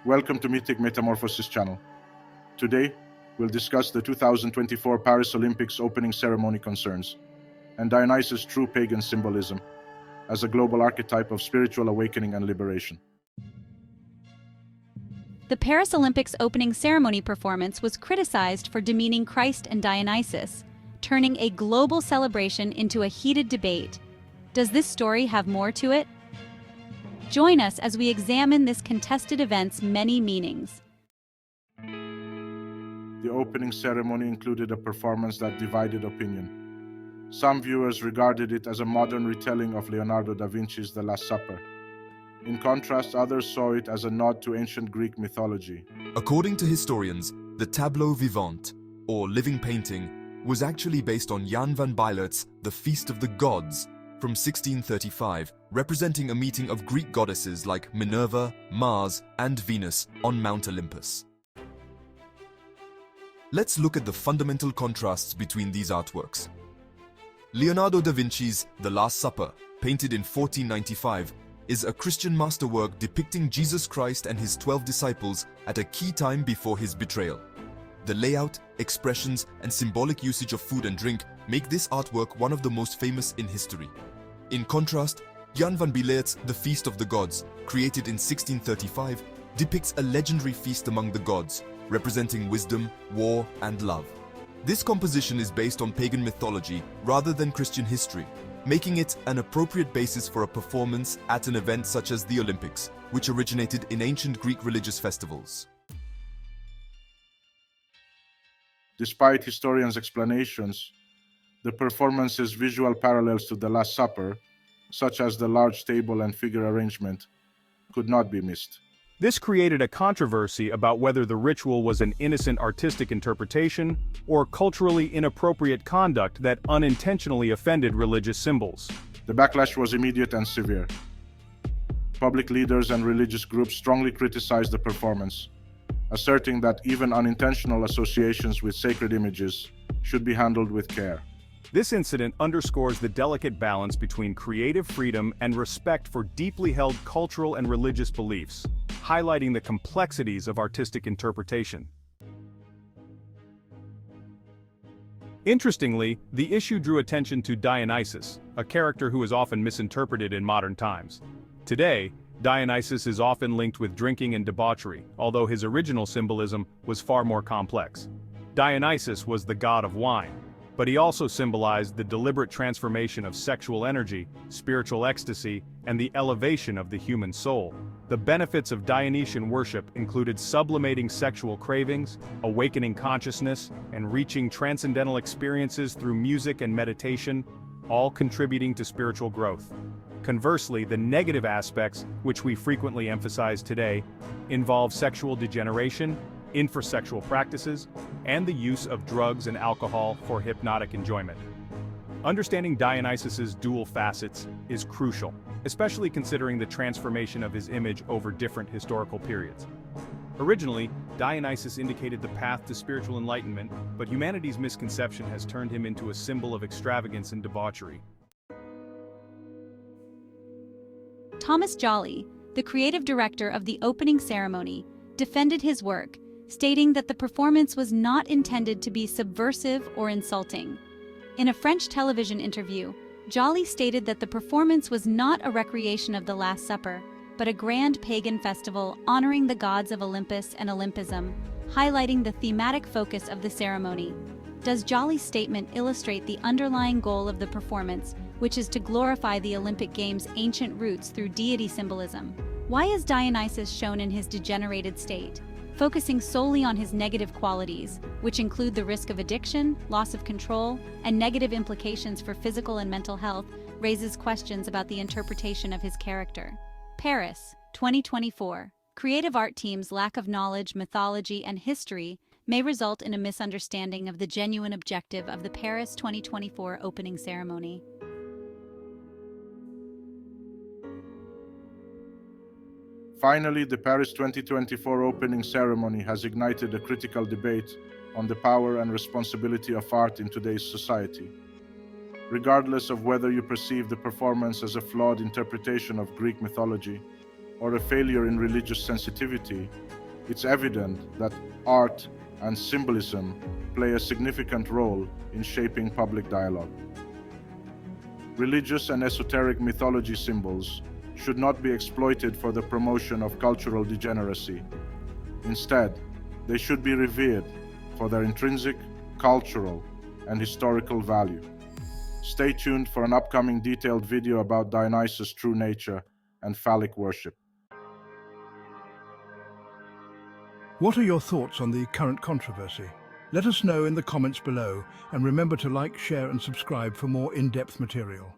Welcome to Mythic Metamorphosis channel. Today, we'll discuss the 2024 Paris Olympics opening ceremony concerns and Dionysus' true pagan symbolism as a global archetype of spiritual awakening and liberation. The Paris Olympics opening ceremony performance was criticized for demeaning Christ and Dionysus, turning a global celebration into a heated debate. Does this story have more to it? Join us as we examine this contested event's many meanings. The opening ceremony included a performance that divided opinion. Some viewers regarded it as a modern retelling of Leonardo da Vinci's The Last Supper. In contrast, others saw it as a nod to ancient Greek mythology. According to historians, the tableau vivant, or living painting, was actually based on Jan van Bijlert's The Feast of the Gods from 1635, representing a meeting of Greek goddesses like Minerva, Mars, and Venus on Mount Olympus. Let's look at the fundamental contrasts between these artworks. Leonardo da Vinci's The Last Supper, painted in 1495, is a Christian masterwork depicting Jesus Christ and his 12 disciples at a key time before his betrayal. The layout, expressions, and symbolic usage of food and drink make this artwork one of the most famous in history. In contrast, Jan van Bijlert's The Feast of the Gods, created in 1635, depicts a legendary feast among the gods, representing wisdom, war, and love. This composition is based on pagan mythology rather than Christian history, making it an appropriate basis for a performance at an event such as the Olympics, which originated in ancient Greek religious festivals. Despite historians' explanations, the performance's visual parallels to The Last Supper, such as the large table and figure arrangement, could not be missed. This created a controversy about whether the ritual was an innocent artistic interpretation or culturally inappropriate conduct that unintentionally offended religious symbols. The backlash was immediate and severe. Public leaders and religious groups strongly criticized the performance, asserting that even unintentional associations with sacred images should be handled with care. This incident underscores the delicate balance between creative freedom and respect for deeply held cultural and religious beliefs, highlighting the complexities of artistic interpretation. Interestingly, the issue drew attention to Dionysus, a character who is often misinterpreted in modern times. Today, Dionysus is often linked with drinking and debauchery, although his original symbolism was far more complex. Dionysus was the god of wine, but he also symbolized the deliberate transformation of sexual energy, spiritual ecstasy, and the elevation of the human soul. The benefits of Dionysian worship included sublimating sexual cravings, awakening consciousness, and reaching transcendental experiences through music and meditation, all contributing to spiritual growth. Conversely, the negative aspects, which we frequently emphasize today, involve sexual degeneration, infrasexual practices, and the use of drugs and alcohol for hypnotic enjoyment. Understanding Dionysus's dual facets is crucial, especially considering the transformation of his image over different historical periods. Originally, Dionysus indicated the path to spiritual enlightenment, but humanity's misconception has turned him into a symbol of extravagance and debauchery. Thomas Joly, the creative director of the opening ceremony, defended his work, stating that the performance was not intended to be subversive or insulting. In a French television interview, Joly stated that the performance was not a recreation of the Last Supper, but a grand pagan festival honoring the gods of Olympus and Olympism, highlighting the thematic focus of the ceremony. Does Joly's statement illustrate the underlying goal of the performance, which is to glorify the Olympic Games' ancient roots through deity symbolism? Why is Dionysus shown in his degenerated state? Focusing solely on his negative qualities, which include the risk of addiction, loss of control, and negative implications for physical and mental health, raises questions about the interpretation of his character. Paris, 2024. Creative art teams' lack of knowledge, mythology, and history may result in a misunderstanding of the genuine objective of the Paris 2024 opening ceremony. Finally, the Paris 2024 opening ceremony has ignited a critical debate on the power and responsibility of art in today's society. Regardless of whether you perceive the performance as a flawed interpretation of Greek mythology or a failure in religious sensitivity, it's evident that art and symbolism play a significant role in shaping public dialogue. Religious and esoteric mythology symbols should not be exploited for the promotion of cultural degeneracy. Instead, they should be revered for their intrinsic, cultural, and historical value. Stay tuned for an upcoming detailed video about Dionysus' true nature and phallic worship. What are your thoughts on the current controversy? Let us know in the comments below, and remember to like, share and subscribe for more in-depth material.